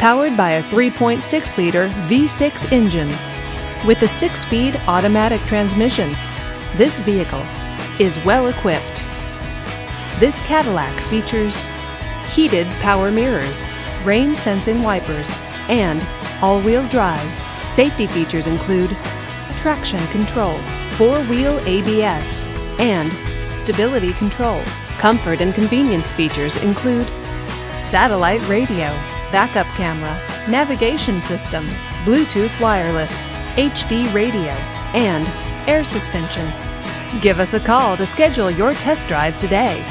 powered by a 3.6-liter V6 engine. With a 6-speed automatic transmission, this vehicle is well equipped. This Cadillac features heated power mirrors, rain-sensing wipers, and all-wheel drive. Safety features include traction control, 4-wheel ABS, and stability control. Comfort and convenience features include satellite radio, backup camera, navigation system, Bluetooth wireless, HD radio, and air suspension. Give us a call to schedule your test drive today.